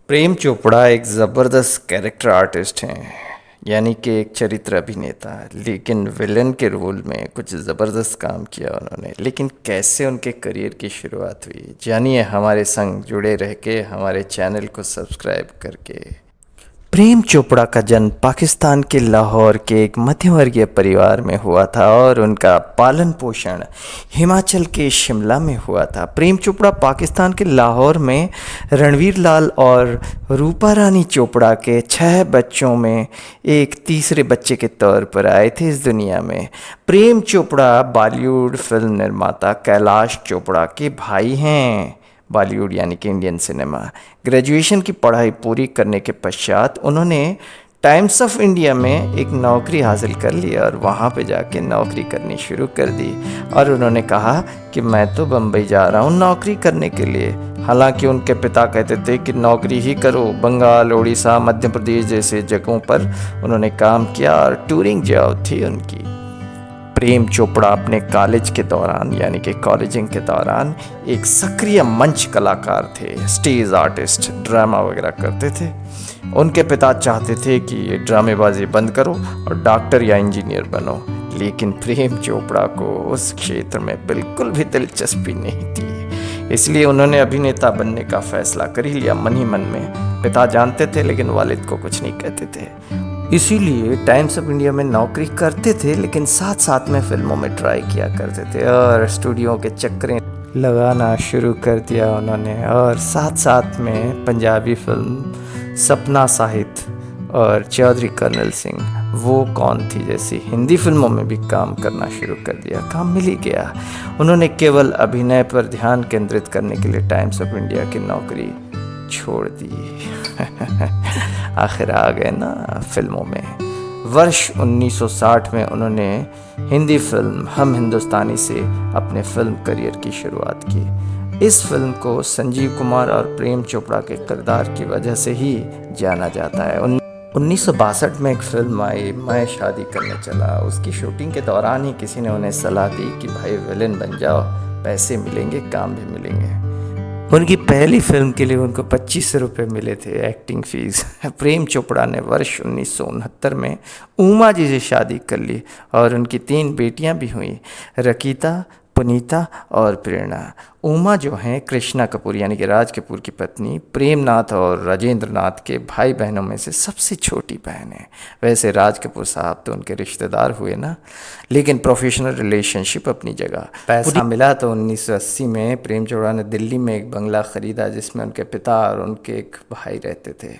प्रेम चोपड़ा एक ज़बरदस्त character artist हैं। यानी कि एक चरित्र अभिनेता। लेकिन विलन के रोल में कुछ ज़बरदस्त काम किया उन्होंने। लेकिन कैसे उनके करियर की शुरुआत हुई, जानिए हमारे संग जुड़े रह के, हमारे चैनल को सब्सक्राइब करके। प्रेम चोपड़ा का जन्म पाकिस्तान के लाहौर के एक मध्यवर्गीय परिवार में हुआ था और उनका पालन पोषण हिमाचल के शिमला में हुआ था। प्रेम चोपड़ा पाकिस्तान के लाहौर में रणवीर लाल और रूपा रानी चोपड़ा के 6 बच्चों में एक तीसरे बच्चे के तौर पर आए थे इस दुनिया में। प्रेम चोपड़ा बॉलीवुड फिल्म निर्माता कैलाश चोपड़ा के भाई हैं। बॉलीवुड यानी कि इंडियन सिनेमा। ग्रेजुएशन की पढ़ाई पूरी करने के पश्चात उन्होंने टाइम्स ऑफ इंडिया में एक नौकरी हासिल कर ली और वहाँ पे जाके नौकरी करनी शुरू कर दी। और उन्होंने कहा कि मैं तो बम्बई जा रहा हूँ नौकरी करने के लिए। हालांकि उनके पिता कहते थे कि नौकरी ही करो। बंगाल, उड़ीसा, मध्य प्रदेश जैसे जगहों पर उन्होंने काम किया और टूरिंग जॉब थी उनकी। प्रेम चोपड़ा अपने कॉलेज के दौरान यानी कि कॉलेजिंग के दौरान एक सक्रिय मंच कलाकार थे, स्टेज आर्टिस्ट, ड्रामा वगैरह करते थे। उनके पिता चाहते थे कि ये ड्रामेबाजी बंद करो और डॉक्टर या इंजीनियर बनो। लेकिन प्रेम चोपड़ा को उस क्षेत्र में बिल्कुल भी दिलचस्पी नहीं थी, इसलिए उन्होंने अभिनेता बनने का फैसला कर ही लिया मन ही मन में। पिता जानते थे लेकिन वालिद को कुछ नहीं कहते थे। इसीलिए टाइम्स ऑफ इंडिया में नौकरी करते थे लेकिन साथ साथ में फिल्मों में ट्राई किया करते थे और स्टूडियो के चक्करें लगाना शुरू कर दिया उन्होंने। और साथ साथ में पंजाबी फिल्म सपना साहित और चौधरी कर्नल सिंह वो कौन थी जैसी हिंदी फिल्मों में भी काम करना शुरू कर दिया। काम मिल ही गया। उन्होंने केवल अभिनय पर ध्यान केंद्रित करने के लिए टाइम्स ऑफ इंडिया की नौकरी छोड़ दी। आखिर आ गए ना फिल्मों में। वर्ष 1960 में उन्होंने हिंदी फिल्म हम हिंदुस्तानी से अपने फिल्म करियर की शुरुआत की। इस फिल्म को संजीव कुमार और प्रेम चोपड़ा के किरदार की वजह से ही जाना जाता है। 1962 में एक फिल्म आई, मैं शादी करने चला। उसकी शूटिंग के दौरान ही किसी ने उन्हें सलाह दी कि भाई विलेन बन जाओ, पैसे मिलेंगे, काम भी मिलेंगे। उनकी पहली फिल्म के लिए उनको 25 रुपये मिले थे एक्टिंग फीस। प्रेम चोपड़ा ने वर्ष 1969 में उमा जी से शादी कर ली और उनकी 3 बेटियां भी हुईं, रकीता, पुनीता और प्रेरणा। उमा जो हैं कृष्णा कपूर यानी कि राज कपूर की पत्नी, प्रेमनाथ और राजेंद्र नाथ के भाई बहनों में से सबसे छोटी बहन है। वैसे राज कपूर साहब तो उनके रिश्तेदार हुए ना, लेकिन प्रोफेशनल रिलेशनशिप अपनी जगह। पैसा मिला तो 1980 में प्रेम चोपड़ा ने दिल्ली में एक बंगला ख़रीदा जिसमें उनके पिता और उनके एक भाई रहते थे।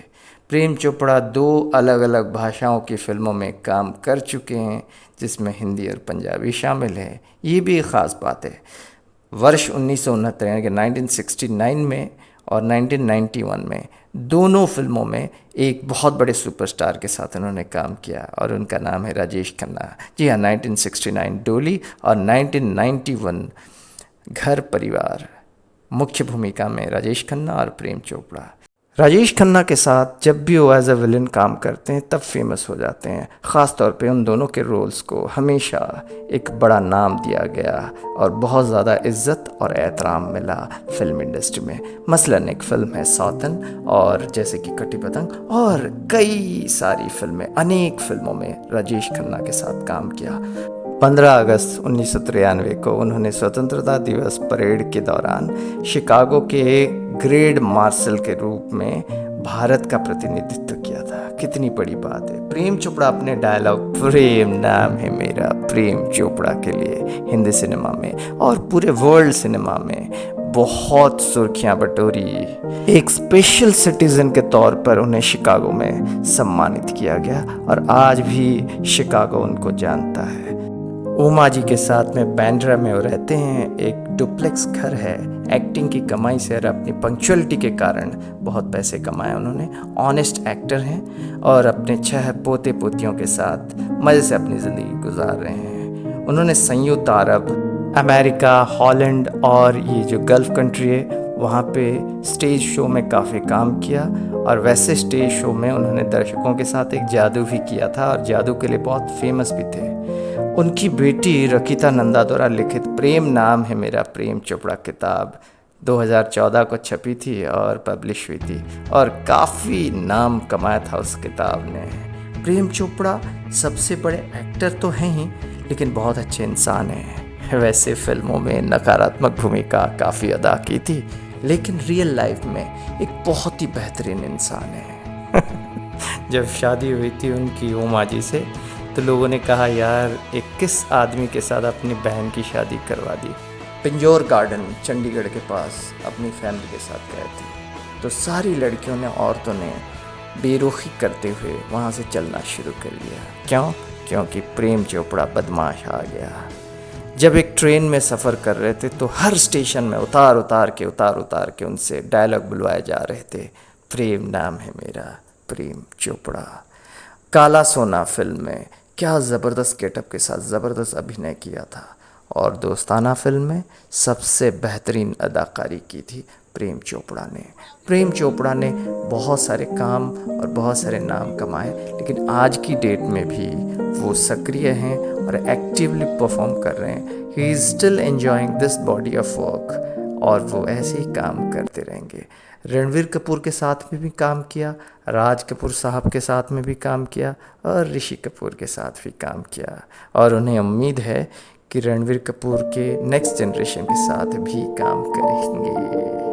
प्रेम चोपड़ा 2 अलग अलग भाषाओं की फिल्मों में काम कर चुके हैं जिसमें हिंदी और पंजाबी शामिल है। ये भी एक ख़ास बात है। वर्ष 1969 यानी कि 1969 में और 1991 में दोनों फिल्मों में एक बहुत बड़े सुपरस्टार के साथ उन्होंने काम किया और उनका नाम है राजेश खन्ना। जी हाँ, 1969 डोली और 1991 घर परिवार। मुख्य भूमिका में राजेश खन्ना और प्रेम चोपड़ा। राजेश खन्ना के साथ जब भी वो एज अ विलन काम करते हैं तब फेमस हो जाते हैं। ख़ास तौर पे उन दोनों के रोल्स को हमेशा एक बड़ा नाम दिया गया और बहुत ज़्यादा इज्जत और एहतराम मिला फिल्म इंडस्ट्री में। मसलन एक फ़िल्म है सौतन और जैसे कि कटी पतंग और कई सारी फिल्में, अनेक फिल्मों में राजेश खन्ना के साथ काम किया। 15 अगस्त 1993 को उन्होंने स्वतंत्रता दिवस परेड के दौरान शिकागो के ग्रेड मार्शल के रूप में भारत का प्रतिनिधित्व किया था। कितनी बड़ी बात है। प्रेम चोपड़ा अपने डायलॉग प्रेम नाम है मेरा प्रेम चोपड़ा के लिए हिंदी सिनेमा में और पूरे वर्ल्ड सिनेमा में बहुत सुर्खियां बटोरी। एक स्पेशल सिटीजन के तौर पर उन्हें शिकागो में सम्मानित किया गया और आज भी शिकागो उनको जानता है। उमा जी के साथ में बांद्रा में वो रहते हैं। एक डुप्लेक्स घर है। एक्टिंग की कमाई से और अपनी पंक्चुअलिटी के कारण बहुत पैसे कमाए उन्होंने। ऑनेस्ट एक्टर हैं और अपने 6 पोते पोतियों के साथ मज़े से अपनी ज़िंदगी गुजार रहे हैं। उन्होंने संयुक्त अरब, अमेरिका, हॉलैंड और ये जो गल्फ़ कंट्री है वहाँ पे स्टेज शो में काफ़ी काम किया और वैसे स्टेज शो में उन्होंने दर्शकों के साथ एक जादू भी किया था और जादू के लिए बहुत फेमस भी थे। उनकी बेटी रकीता नंदा द्वारा लिखित प्रेम नाम है मेरा प्रेम चोपड़ा किताब 2014 को छपी थी और पब्लिश हुई थी और काफ़ी नाम कमाया था उस किताब ने। प्रेम चोपड़ा सबसे बड़े एक्टर तो हैं ही, लेकिन बहुत अच्छे इंसान हैं। वैसे फिल्मों में नकारात्मक भूमिका काफ़ी अदा की थी, लेकिन रियल लाइफ में एक बहुत ही बेहतरीन इंसान है। जब शादी हुई थी उनकी उमा जी से, तो लोगों ने कहा यार एक किस आदमी के साथ अपनी बहन की शादी करवा दी। पिंजौर गार्डन चंडीगढ़ के पास अपनी फैमिली के साथ गए थे, तो सारी लड़कियों ने, औरतों ने बेरुखी करते हुए वहाँ से चलना शुरू कर दिया। क्यों? क्योंकि प्रेम चोपड़ा बदमाश आ गया। जब एक ट्रेन में सफ़र कर रहे थे तो हर स्टेशन में उतार उतार के उनसे डायलॉग बुलवाए जा रहे थे, प्रेम नाम है मेरा, प्रेम चोपड़ा। काला सोना फिल्म में क्या ज़बरदस्त गेटअप के साथ ज़बरदस्त अभिनय किया था, और दोस्ताना फिल्म में सबसे बेहतरीन अदाकारी की थी प्रेम चोपड़ा ने। प्रेम चोपड़ा ने बहुत सारे काम और बहुत सारे नाम कमाए, लेकिन आज की डेट में भी वो सक्रिय हैं और एक्टिवली परफॉर्म कर रहे हैं। He is still enjoying this body of work, और वो ऐसे ही काम करते रहेंगे। रणवीर कपूर के साथ में भी काम किया, राज कपूर साहब के साथ में भी काम किया, और ऋषि कपूर के साथ भी काम किया, और उन्हें उम्मीद है कि रणवीर कपूर के नेक्स्ट जनरेशन के साथ भी काम करेंगे।